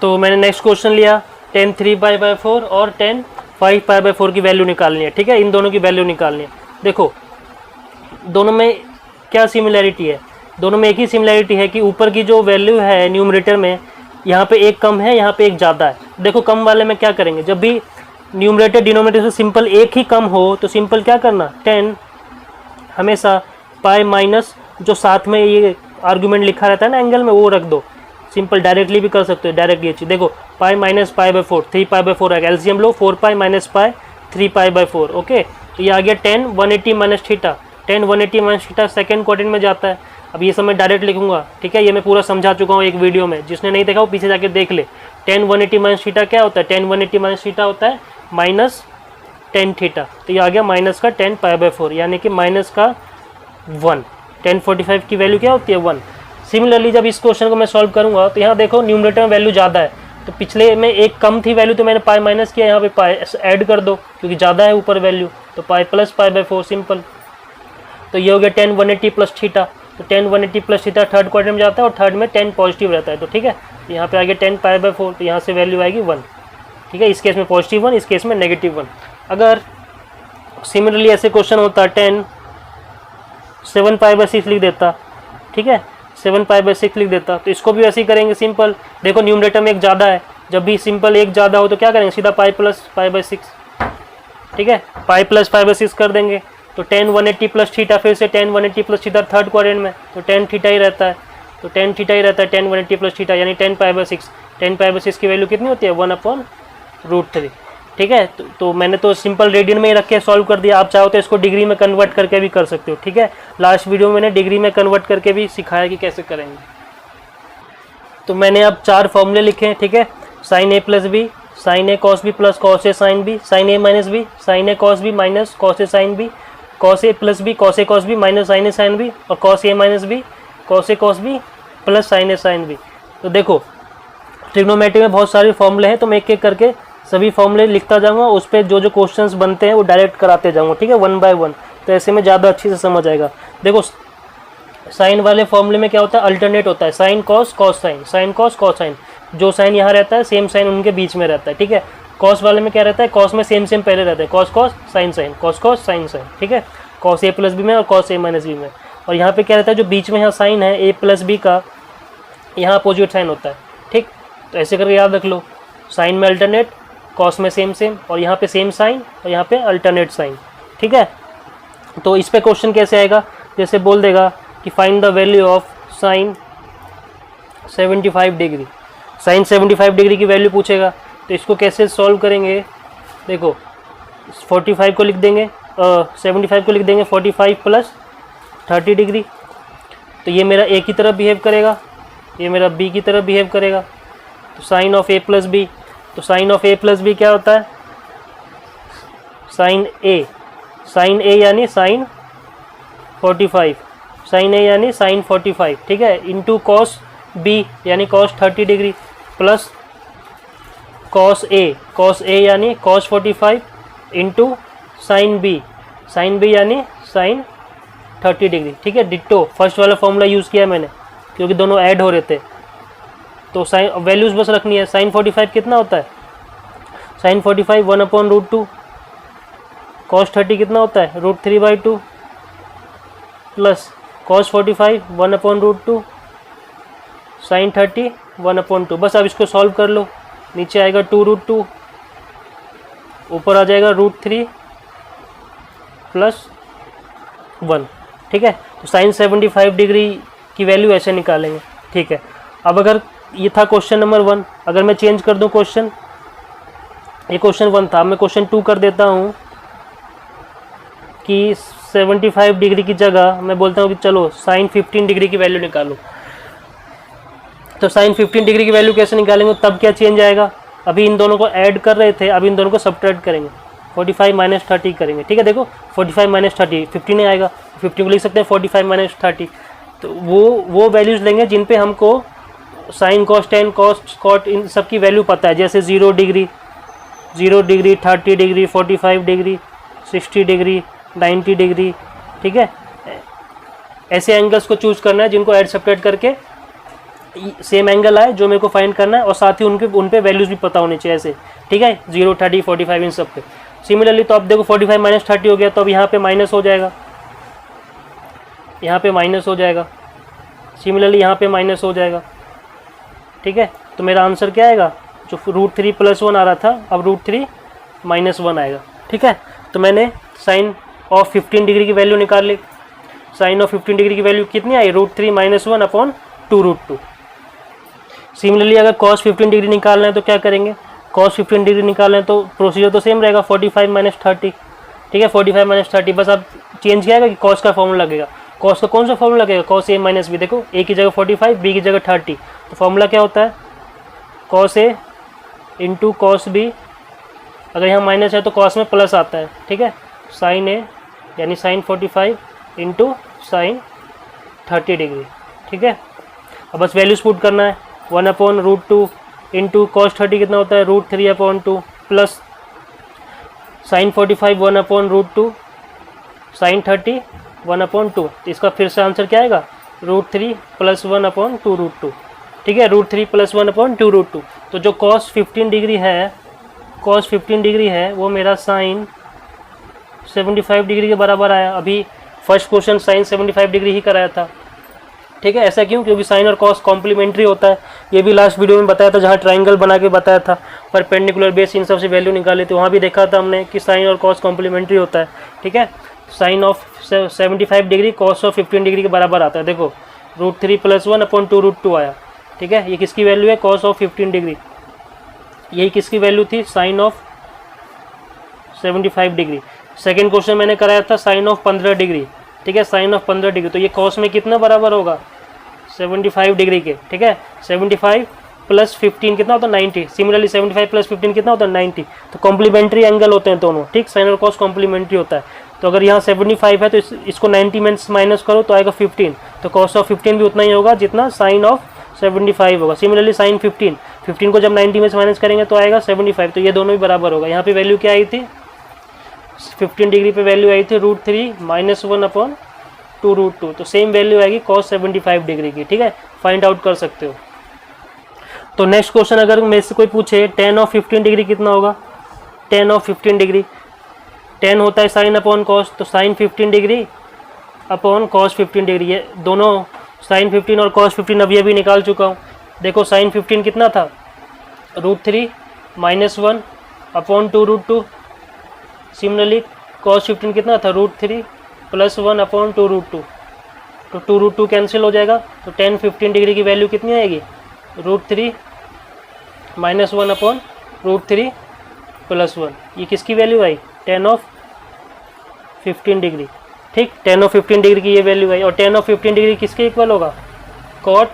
तो मैंने next question लिया, tan 3π/4 और tan 5π/4 की वैल्यू निकालनी है। ठीक है, इन दोनों की वैल्यू निकालनी है। देखो दोनों में क्या सिमिलैरिटी है, दोनों में एक ही सिमिलैरिटी है कि ऊपर की जो वैल्यू है न्यूमरेटर में, यहाँ पे एक कम है, यहाँ पे एक ज़्यादा है। देखो कम वाले में क्या करेंगे, जब भी न्यूमरेटर डिनोमिनेटर से सिंपल एक ही कम हो तो सिंपल क्या करना, 10 हमेशा पाई माइनस जो साथ में ये आर्गुमेंट लिखा रहता है ना एंगल में, वो रख दो। सिंपल डायरेक्टली भी कर सकते हो, डायरेक्ट ये चीज़ देखो, पाई माइनस π/4 3π/4 है, एलसीएम लो 4π माइनस पाई 3π/4। ओके, तो ये आ गया 10 180 minus theta, 10 180 minus theta second quadrant में जाता है। अब ये सब मैं डायरेक्ट लिखूंगा। ठीक है, ये मैं पूरा समझा चुका हूँ एक वीडियो में, जिसने नहीं देखा वो पीछे जाके देख ले। 10 180 माइनस थीटा क्या होता है, 10 180 माइनस थीटा होता है माइनस 10 थीटा। तो ये आ गया माइनस का 10 π/4, यानी कि माइनस का 1। 1045 की वैल्यू क्या होती है, 1। सिमिलरली जब इस क्वेश्चन को मैं सॉल्व करूंगा तो यहाँ देखो न्यूमरेटर में वैल्यू ज़्यादा है, तो पिछले में एक कम थी वैल्यू तो मैंने पाई माइनस किया, यहाँ पे पाई ऐड कर दो क्योंकि ज़्यादा है ऊपर वैल्यू, तो पाई प्लस π/4 सिंपल। तो ये हो गया 10 180 प्लस थीटा, तो 10 180 प्लस थीटा थर्ड क्वाड्रेंट में जाता है और थर्ड में 10 पॉजिटिव रहता है। तो ठीक है, यहाँ पे आ गया 10 π/4, तो यहाँ से वैल्यू आएगी 1। ठीक है, इस केस में पॉजिटिव 1, इस केस में नेगेटिव 1। अगर सिमिलरली ऐसे क्वेश्चन होता 10 7π/6 लिख देता, ठीक है 7π/6 लिख देता, तो इसको भी वैसे ही करेंगे सिंपल। देखो न्यूमरेटर में एक ज़्यादा है, जब भी सिंपल एक ज़्यादा हो तो क्या करेंगे, सीधा पाई प्लस π/6। ठीक है, पाई प्लस π/6 कर देंगे, तो 10 180 प्लस थीटा, फिर से 10 180 प्लस थीटा थर्ड क्वाड्रेंट में, तो 10 थीटा ही रहता है, तो 10 थीटा ही रहता है 10 180 प्लस थीटा, यानी 10 π/6। 10 π/6 की वैल्यू कितनी होती है, 1/√3। ठीक है, तो मैंने तो सिंपल रेडियन में ही रख के सॉल्व कर दिया। आप चाहो तो इसको डिग्री में कन्वर्ट करके भी कर सकते हो। ठीक है, लास्ट वीडियो में मैंने डिग्री में कन्वर्ट करके भी सिखाया कि कैसे करेंगे। तो मैंने अब 4 फॉर्मूले लिखे हैं। ठीक है, sign A plus B, sign A cos B plus cos A sine B, sign A minus B, sign A cos B minus cos A sine B, cos A plus B cos A cos B minus sign A sine B, और cos A minus B cos A cos B plus sign A sine B. तो देखो trigonometry में बहुत सारे फॉर्मूले हैं, तो मैं एक एक करके सभी फॉर्मूले लिखता जाऊंगा, उस पर जो जो क्वेश्चंस बनते हैं वो डायरेक्ट कराते जाऊंगा। ठीक है, 1 बाय 1, तो ऐसे में ज़्यादा अच्छी से समझ आएगा। देखो साइन वाले फॉर्मूले में क्या होता है, अल्टरनेट होता है, sign cos cos sine, sine cos cos sign, जो साइन यहाँ रहता है सेम साइन उनके बीच में रहता है। ठीक है, कॉस वाले में क्या रहता है, कॉस में सेम पहले रहता है, cos cos sine sine, cos cos sine sine. ठीक है, कॉस ए प्लस बी में और कॉस ए माइनस बी में। और यहाँ पे क्या रहता है, जो बीच में यहाँ साइन है ए प्लस बी का, यहाँ अपोजिट साइन होता है। ठीक, तो ऐसे करके याद रख लो, साइन में अल्टरनेट, कॉस में सेम और यहाँ पे सेम साइन और यहाँ पे अल्टरनेट साइन। ठीक है, तो इस पे क्वेश्चन कैसे आएगा, जैसे बोल देगा कि find the value of sine 75 degree, sine 75 degree की वैल्यू पूछेगा, तो इसको कैसे सॉल्व करेंगे। देखो 45 को लिख देंगे 75 को लिख देंगे 45 प्लस 30 डिग्री, तो ये मेरा ए की तरफ बिहेव करेगा, ये मेरा बी की तरफ बिहेव करेगा। तो sign of A plus B, तो sign of A plus B क्या होता है, साइन ए यानी साइन 45, साइन ए यानी साइन 45। ठीक है, इंटू कॉस बी यानी cos 30 degree plus cos A यानी कॉस 45 इंटू साइन बी यानी साइन 30 डिग्री। ठीक है, डिट्टो फर्स्ट वाला फॉर्मूला यूज़ किया मैंने क्योंकि दोनों ऐड हो रहे थे, तो साइन वैल्यूज़ बस रखनी है। साइन 45 कितना होता है, साइन 45 1/√2, कॉस 30 कितना होता है √3/2 प्लस कॉस 45 1/√2, साइन 30 1/2। बस अब इसको सॉल्व कर लो, नीचे आएगा 2√2, ऊपर आ जाएगा √3 प्लस 1। ठीक है, तो साइन 75 डिग्री की वैल्यू ऐसे निकालेंगे। ठीक है, अब अगर ये था क्वेश्चन नंबर 1, अगर मैं चेंज कर दूं क्वेश्चन, ये क्वेश्चन 1 था, मैं क्वेश्चन 2 कर देता हूँ कि 75 डिग्री की जगह मैं बोलता हूँ कि चलो साइन 15 डिग्री की वैल्यू निकालो। तो साइन 15 डिग्री की वैल्यू कैसे निकालेंगे, तब क्या चेंज आएगा, अभी इन दोनों को ऐड कर रहे थे, अब इन दोनों को सब्ट्रैक्ट करेंगे, 45 माइनस 30 करेंगे। ठीक है, देखो 45 माइनस 30 15 नहीं आएगा, 15 को लिख सकते हैं 45 माइनस 30। तो वो वैल्यूज़ लेंगे जिन पे हमको sine cos tan cos caught in सब की वैल्यू पता है, जैसे 0 degree 30 degree 45 degree 60 degree 90 degree. ठीक है, ऐसे एंगल्स को चूज़ करना है जिनको ऐड सब्ट्रैक्ट करके सेम एंगल आए जो मेरे को फाइंड करना है, और साथ ही उन पे वैल्यूज भी पता होनी चाहिए ऐसे, ठीक है, 0, 30, 45 इन सब पे। सिमिलरली तो अब देखो 45 माइनस 30 हो गया, तो अब यहाँ पे माइनस हो जाएगा, यहाँ पे माइनस हो जाएगा, सिमिलरली यहाँ पे माइनस हो जाएगा, ठीक है। तो मेरा आंसर क्या आएगा, जो √3 + 1 आ रहा था अब √3 - 1 आएगा, ठीक है। तो मैंने साइन ऑफ 15 डिग्री की वैल्यू निकाल ली। साइन ऑफ 15 डिग्री की वैल्यू कितनी आई, √3 - 1 अपॉन 2√2। सिमिलरली अगर cos 15 डिग्री निकालना है तो क्या करेंगे, cos 15 डिग्री निकालना है तो प्रोसीजर तो सेम रहेगा, 45 - 30, ठीक है, 45 - 30, बस अब चेंज किया है कि cos का फॉर्मूला लगेगा। cos का कौन सा फॉर्मूला लगेगा, cos A - B, देखो A की जगह 45, B की जगह 30, तो फॉर्मूला क्या होता है, cos A × cos B, अगर यहाँ माइनस है तो cos में प्लस आता है, ठीक है, sin A यानी sin 45 × sin 30 डिग्री, ठीक है। अब बस वैल्यूज पुट करना है, 1/√2 × cos 30 कितना होता है, √3/2 प्लस sin 45 1/√2 sin 30 1/2, तो इसका फिर से आंसर क्या आएगा, √3 + 1/2√2, ठीक है, √3 + 1/2√2। तो जो cos 15 डिग्री है वो मेरा sin 75 डिग्री के बराबर आया। अभी फर्स्ट क्वेश्चन sin 75 डिग्री ही कराया था, ठीक है। ऐसा क्यों, क्योंकि साइन और कॉस कॉम्प्लीमेंट्री होता है। ये भी लास्ट वीडियो में बताया था, जहाँ ट्राइंगल बना के बताया था, परपेंडिकुलर बेस इन सब से वैल्यू निकाले थे, वहाँ भी देखा था हमने कि साइन और कॉस कॉम्प्लीमेंट्री होता है, ठीक है। Sine of 75 degree cos of 15 degree के बराबर आता है, देखो √3 + 1/2√2 आया, ठीक है। ये किसकी वैल्यू है, कॉस ऑफ 15 डिग्री, यही किसकी वैल्यू थी, sine of 75 degree. Second question मैंने कराया था साइन ऑफ 15 डिग्री, ठीक है, साइन ऑफ 15 डिग्री, तो ये कॉस में कितना बराबर होगा, 75 डिग्री के, ठीक है। 75 + 15 कितना होता है, 90। सिमिलरली 75 + 15 कितना होता है, 90। तो कॉम्प्लीमेंट्री एंगल होते हैं दोनों, ठीक, साइन और कॉस कॉम्प्लीमेंट्री होता है। तो अगर यहाँ 75 है तो इसको 90 में माइनस करो तो आएगा 15, तो कॉस ऑफ 15 भी उतना ही होगा जितना साइन ऑफ 75 होगा। सिमिलरली साइन 15 को जब 90 में से माइनस करेंगे तो आएगा 75, तो ये दोनों भी बराबर होगा। यहाँ पे वैल्यू क्या आई थी, 15 डिग्री पे वैल्यू आई थी √3 - 1/2√2, तो सेम वैल्यू आएगी cos 75 डिग्री की, ठीक है, फाइंड आउट कर सकते हो। तो नेक्स्ट क्वेश्चन अगर मेरे से कोई पूछे tan ऑफ 15 डिग्री कितना होगा, tan ऑफ 15 डिग्री, tan होता है साइन अपॉन कॉस, तो sine 15 degree upon cos 15 degree, ये दोनों साइन 15 और cos 15 अभी अभी निकाल चुका हूँ। देखो साइन 15 कितना था, √3 - 1/2√2, सिमिलरली cos 15 कितना था, √3 + 1/2√2, तो 2√2 कैंसिल हो जाएगा, तो tan 15 डिग्री की वैल्यू कितनी आएगी, √3 - 1/√3 + 1, ये किसकी value I, tan of 15 degree, ठीक, tan ऑफ 15 डिग्री की ये वैल्यू आई। और tan ऑफ 15 डिग्री किसके इक्वल होगा, cot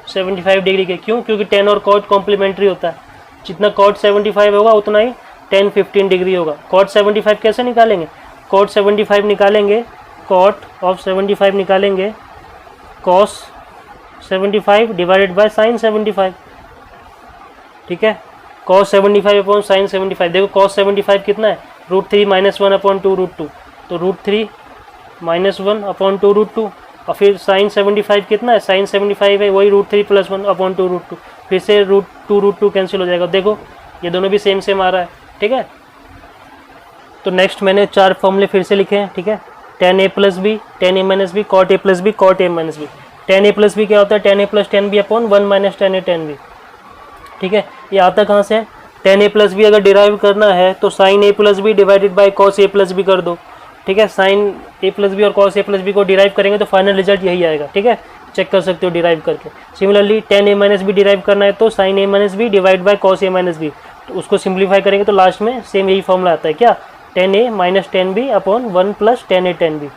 75 डिग्री के, क्यों, क्योंकि tan और cot कॉम्प्लीमेंट्री होता है, जितना cot 75 होगा उतना ही tan 15 डिग्री होगा। cot 75 कैसे निकालेंगे, cot 75 निकालेंगे, cot ऑफ 75 निकालेंगे cos 75 डिवाइडेड बाय sin 75, ठीक है, cos 75 अपॉन sin 75। देखो cos 75 कितना है, √3 - 1/2√2, तो √3 - 1/2√2, और फिर sin 75 कितना है, sin 75 है वही √3 + 1/2√2, फिर से √2 कैंसिल हो जाएगा। देखो ये दोनों भी सेम आ रहा है, ठीक है। तो नेक्स्ट मैंने 4 फॉर्मूले फिर से लिखे हैं, ठीक है, tan A + B, tan A - B, cot A + B, cot A - B। tan A + B क्या होता है, tan A + tan B upon 1 - tan A tan B, ठीक है। ये आता कहाँ से है, tan A + B अगर डिराइव करना है तो sin A + B divided by cos A + B कर दो, ठीक है। sin A + B और cos A + B को डिराइव करेंगे तो फाइनल रिजल्ट यही आएगा, ठीक है, चेक कर सकते हो डिराइव करके। Similarly tan A - B derive करना है तो sin A - B divide by cos A - B, तो उसको सिंप्लीफाई करेंगे तो लास्ट में सेम यही फॉर्मूला आता है, क्या, tan A - tan B upon 1 + tan A tan B,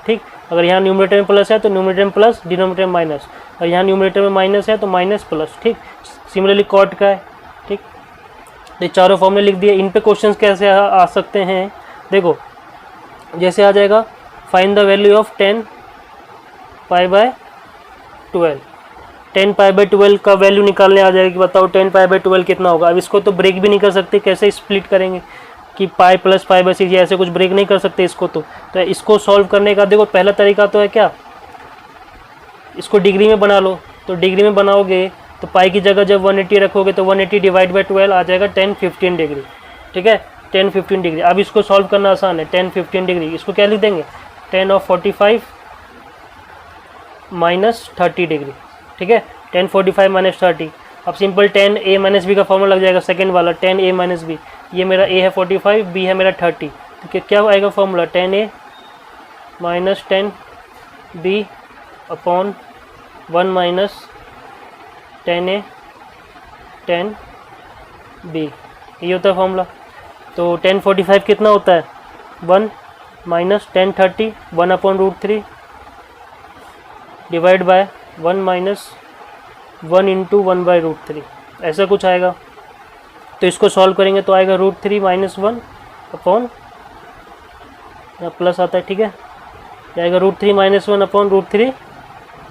ठीक। अगर यहाँ न्यूमरेटर में प्लस है तो न्यूमरेटर में प्लस, डिनोमिनेटर में माइनस, और यहाँ न्यूमरेटर में माइनस है तो माइनस प्लस, ठीक। सिमिलरली कॉट का है, ठीक। ये चारों फॉर्मूले लिख दिए। इन पे क्वेश्चंस कैसे आ सकते हैं, देखो जैसे आ जाएगा, फाइंड द वैल्यू ऑफ 10 π/12, 10 π/12 का वैल्यू निकालने आ जाएगा कि बताओ 10 π/12 कितना होगा। अब इसको तो ब्रेक भी नहीं कर सकते, कैसे स्प्लिट करेंगे कि पाई + π/6 ऐसे कुछ ब्रेक नहीं कर सकते इसको, तो इसको सॉल्व करने का देखो पहला तरीका तो है क्या, इसको डिग्री में बना लो, तो डिग्री में बनाओगे तो पाई की जगह जब 180 रखोगे तो 180 डिवाइड बाई 12 आ जाएगा 10-15 डिग्री, ठीक है, 10-15 डिग्री। अब इसको सॉल्व करना आसान है, 10-15 डिग्री, इसको क्या लिख देंगे 10 of 45 माइनस 30 डिग्री, ठीक है, 1045 माइनस 30। अब सिंपल 10a माइनस बी का फॉर्मूला लग जाएगा सेकेंड वाला, 10a माइनस बी, ये मेरा a है 45, b है मेरा 30, तो क्या आएगा formula 10a minus 10b upon 1 minus 10a 10b, ये होता है फॉर्मूला। तो 1045 कितना होता है 1 minus 1030, 1 upon √3 divide by 1 minus 1 into 1 by √3, ऐसा कुछ आएगा। तो इसको सॉल्व करेंगे तो आएगा √3 माइनस 1 अपॉन, यहाँ प्लस आता है, ठीक है, आएगा √3 माइनस 1 अपॉन √3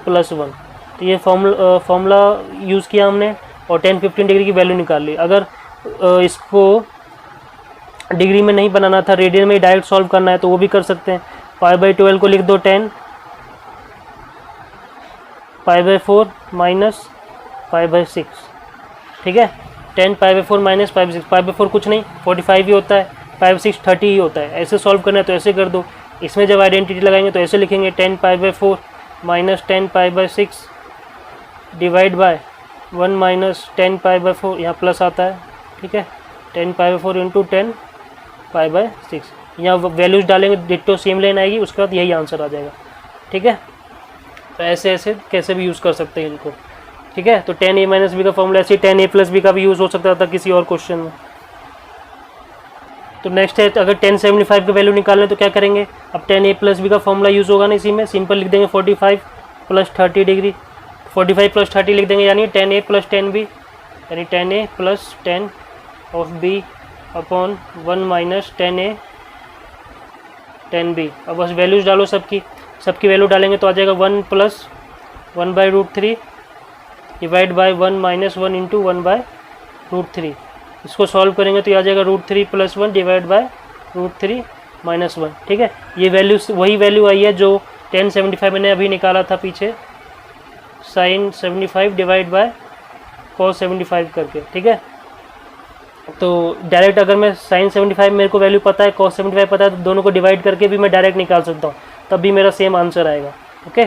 प्लस 1। तो ये फॉर्मूला यूज़ किया हमने और 10-15 डिग्री की वैल्यू निकाल ली। अगर इसको डिग्री में नहीं बनाना था, रेडियन में डायरेक्ट सॉल्व करना है तो वो भी कर सकते हैं। π/12 को लिख दो 10 π/4 माइनस π/6, ठीक है, 10 π/4 माइनस π/6, π/4 कुछ नहीं 45 ही होता है, π/6 30 ही होता है। ऐसे सॉल्व करना है तो ऐसे कर दो। इसमें जब आइडेंटिटी लगाएंगे तो ऐसे लिखेंगे 10 π/4 माइनस 10 π/6 डिवाइड बाय 1 माइनस 10 π/4, यहाँ प्लस आता है, ठीक है, 10 π/4 इंटू 10 π/6, यहाँ वैल्यूज डालेंगे डिट्टो सेम लाइन आएगी, उसके बाद यही आंसर आ जाएगा, ठीक है। तो ऐसे ऐसे कैसे भी यूज़ कर सकते हैं इनको, ठीक है। तो 10a माइनस बी का फॉर्मूला ऐसे 10a प्लस बी का भी यूज़ हो सकता था किसी और क्वेश्चन में। तो नेक्स्ट है, अगर 1075 का वैल्यू निकालना तो क्या करेंगे, अब 10a प्लस बी का फॉर्मूला यूज़ होगा ना, इसी में सिंपल लिख देंगे 45 प्लस 30 डिग्री, 45 प्लस 30 लिख देंगे, यानी 10a प्लस 10b, यानी 10a plus 10 of b upon 1 minus 10a 10b। अब बस वैल्यूज डालो सबकी वैल्यू डालेंगे तो आ जाएगा 1 plus 1 by √3 divide by 1 minus 1 into 1 by √3। इसको सॉल्व करेंगे तो ये आ जाएगा √3 प्लस 1 डिवाइड बाय √3 माइनस 1, ठीक है। ये वैल्यू वही वैल्यू आई है जो 1075 मैंने अभी निकाला था पीछे, साइन 75 डिवाइड बाय कॉस 75 करके, ठीक है। तो डायरेक्ट अगर मैं साइन 75 मेरे को वैल्यू पता है, कॉस 75 पता है, तो दोनों को डिवाइड करके भी मैं डायरेक्ट निकाल सकता हूँ, तब भी मेरा सेम आंसर आएगा, ओके।